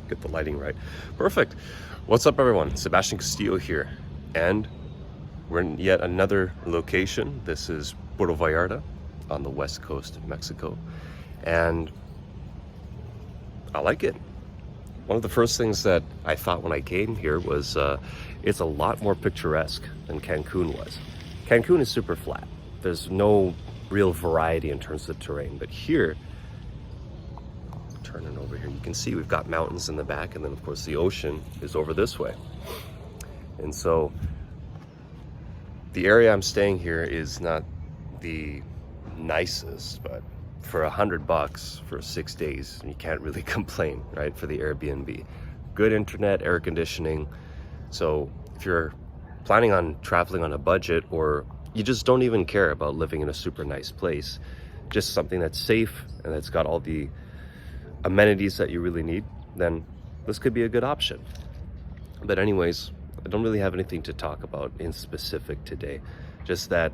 get the lighting right. Perfect. What's up, everyone? Sebastian Castillo here, and we're in yet another location. This is Puerto Vallarta on the west coast of Mexico, and I like it. One of the first things that I thought when I came here was it's a lot more picturesque than Cancun was. Cancun is super flat. There's no real variety in terms of terrain, but here, turning over here, you can see we've got mountains in the back, and then of course the ocean is over this way. And so the area I'm staying here is not the nicest, but for $100 for 6 days, you can't really complain, right? For the Airbnb, good internet, air conditioning. So if you're planning on traveling on a budget, or you just don't even care about living in a super nice place, just something that's safe and that's got all the amenities that you really need, then this could be a good option. But anyways, I don't really have anything to talk about in specific today, just that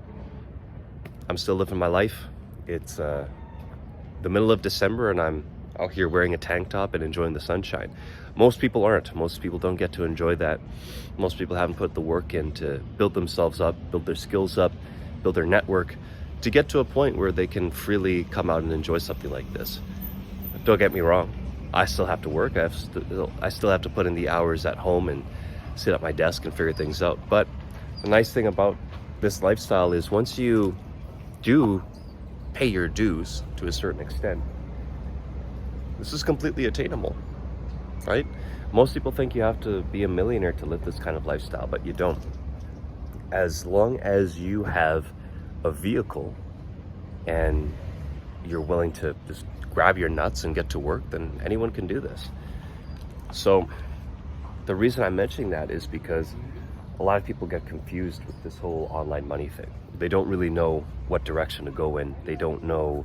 I'm still living my life. It's the middle of December and I'm out here wearing a tank top and enjoying the sunshine. Most people aren't. Most people don't get to enjoy that. Most people haven't put the work in to build themselves up, build their skills up, build their network, to get to a point where they can freely come out and enjoy something like this. Don't get me wrong, I still have to work. I still have to put in the hours at home and sit at my desk and figure things out. But the nice thing about this lifestyle is once you do pay your dues to a certain extent, this is completely attainable, right? Most people think you have to be a millionaire to live this kind of lifestyle, but you don't. As long as you have a vehicle and you're willing to just grab your nuts and get to work, then anyone can do this. So the reason I'm mentioning that is because a lot of people get confused with this whole online money thing. They don't really know what direction to go in. They don't know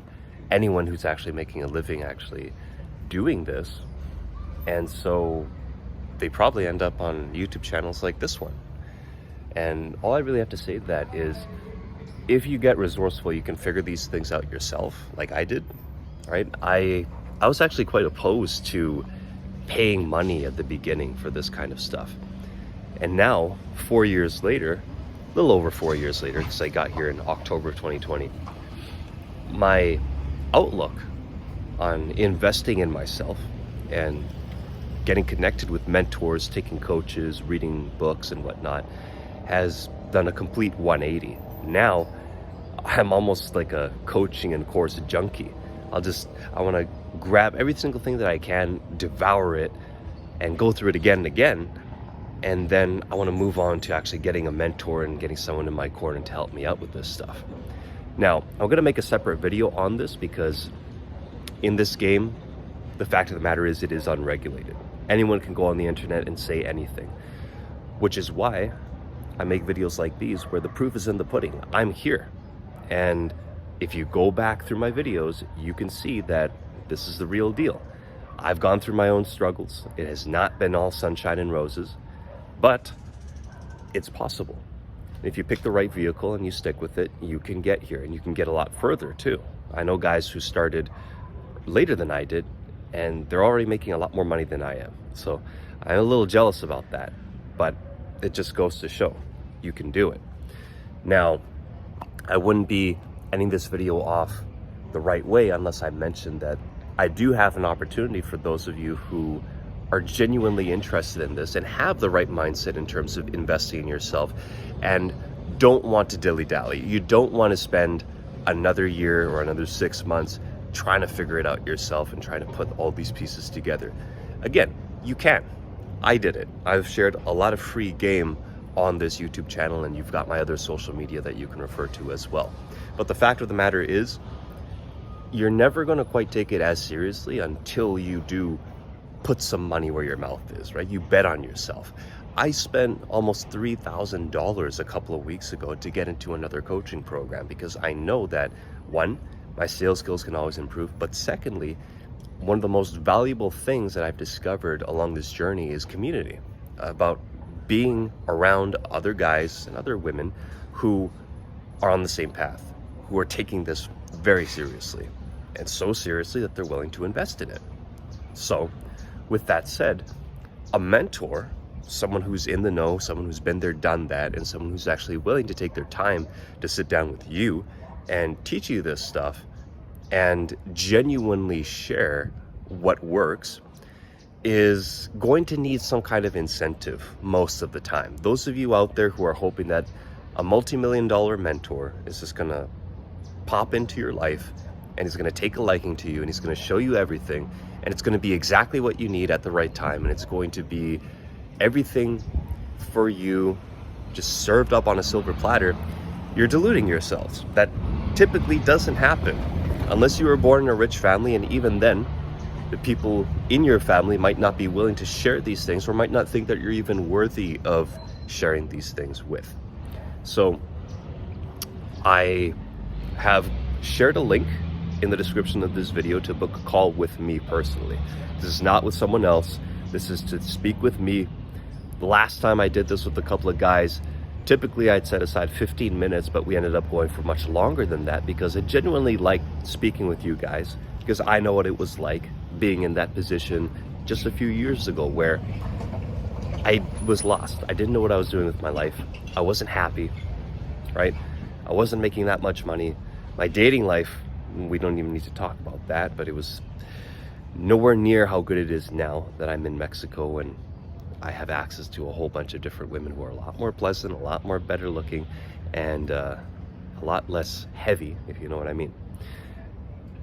anyone who's actually making a living actually doing this. And so they probably end up on YouTube channels like this one. And all I really have to say to that is, if you get resourceful, you can figure these things out yourself, like I did, right? I was actually quite opposed to paying money at the beginning for this kind of stuff. And now, 4 years later, a little over 4 years later, because I got here in October of 2020, my outlook on investing in myself and getting connected with mentors, taking coaches, reading books and whatnot has done a complete 180. Now, I'm almost like a coaching and course junkie. I want to grab every single thing that I can, devour it, and go through it again and again. And then I want to move on to actually getting a mentor and getting someone in my corner to help me out with this stuff. Now, I'm going to make a separate video on this because in this game, the fact of the matter is it is unregulated. Anyone can go on the internet and say anything, which is why I make videos like these where the proof is in the pudding. I'm here. And if you go back through my videos, you can see that this is the real deal. I've gone through my own struggles. It has not been all sunshine and roses, but it's possible. If you pick the right vehicle and you stick with it, you can get here, and you can get a lot further too. I know guys who started later than I did, and they're already making a lot more money than I am. So I'm a little jealous about that, but it just goes to show you can do it. Now, I wouldn't be ending this video off the right way unless I mentioned that I do have an opportunity for those of you who are genuinely interested in this and have the right mindset in terms of investing in yourself and don't want to dilly-dally. You don't want to spend another year or another 6 months trying to figure it out yourself and trying to put all these pieces together. Again, you can. I did it. I've shared a lot of free game on this YouTube channel, and you've got my other social media that you can refer to as well. But the fact of the matter is, you're never going to quite take it as seriously until you do put some money where your mouth is, right? You bet on yourself. I spent almost $3,000 a couple of weeks ago to get into another coaching program because I know that, one, my sales skills can always improve, but secondly, one of the most valuable things that I've discovered along this journey is community, about being around other guys and other women who are on the same path, who are taking this very seriously, and so seriously that they're willing to invest in it. So with that said, a mentor, someone who's in the know, someone who's been there, done that, and someone who's actually willing to take their time to sit down with you and teach you this stuff and genuinely share what works, is going to need some kind of incentive most of the time. Those of you out there who are hoping that a multi-million-dollar mentor is just gonna pop into your life and he's gonna take a liking to you and he's gonna show you everything and it's gonna be exactly what you need at the right time and it's going to be everything for you just served up on a silver platter, you're deluding yourselves. That typically doesn't happen unless you were born in a rich family, and even then, the people in your family might not be willing to share these things or might not think that you're even worthy of sharing these things with. So I have shared a link in the description of this video to book a call with me personally. This is not with someone else. This is to speak with me. The last time I did this with a couple of guys, typically I'd set aside 15 minutes, but we ended up going for much longer than that because I genuinely liked speaking with you guys, because I know what it was like being in that position just a few years ago where I was lost. I didn't know what I was doing with my life. I wasn't happy, right? I wasn't making that much money. My dating life, we don't even need to talk about that, but it was nowhere near how good it is now that I'm in Mexico and I have access to a whole bunch of different women who are a lot more pleasant, a lot more better looking, and a lot less heavy, if you know what I mean.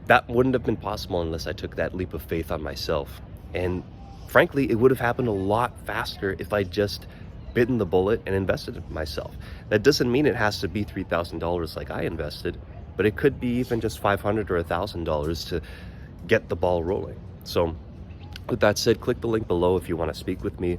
That wouldn't have been possible unless I took that leap of faith on myself. And frankly, it would have happened a lot faster if I just bitten the bullet and invested in myself. That doesn't mean it has to be $3,000 like I invested, but it could be even just $500 or $1,000 to get the ball rolling. So with that said, click the link below if you want to speak with me.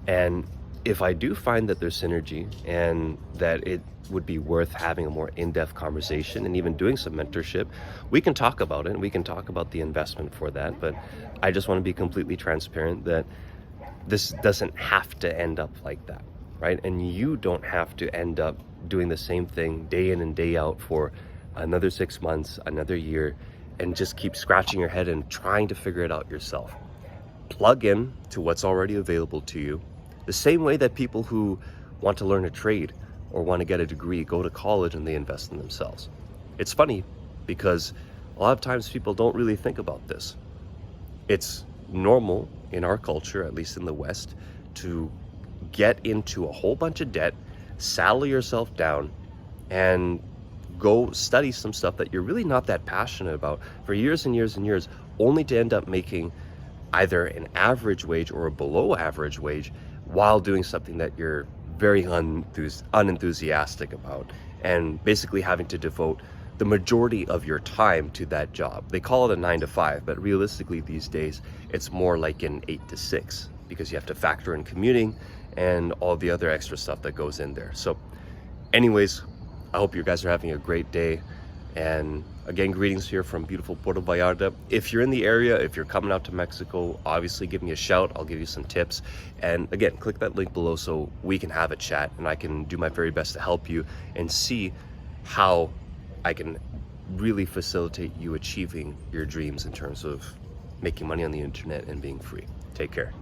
And if I do find that there's synergy and that it would be worth having a more in-depth conversation and even doing some mentorship, we can talk about it and we can talk about the investment for that. But I just want to be completely transparent that this doesn't have to end up like that, right? And you don't have to end up doing the same thing day in and day out for another 6 months, another year, and just keep scratching your head and trying to figure it out yourself. Plug in to what's already available to you. The same way that people who want to learn a trade or want to get a degree go to college and they invest in themselves. It's funny because a lot of times people don't really think about this. It's normal in our culture, at least in the West, to get into a whole bunch of debt, saddle yourself down, and go study some stuff that you're really not that passionate about for years and years and years, only to end up making either an average wage or a below average wage while doing something that you're very unenthusiastic about, and basically having to devote the majority of your time to that job. They call it a 9 to 5, but realistically these days it's more like an 8 to 6 because you have to factor in commuting and all the other extra stuff that goes in there. So anyways, I hope you guys are having a great day. And again, greetings here from beautiful Puerto Vallarta. If you're in the area, if you're coming out to Mexico, obviously give me a shout. I'll give you some tips. And again, click that link below so we can have a chat and I can do my very best to help you and see how I can really facilitate you achieving your dreams in terms of making money on the internet and being free. Take care.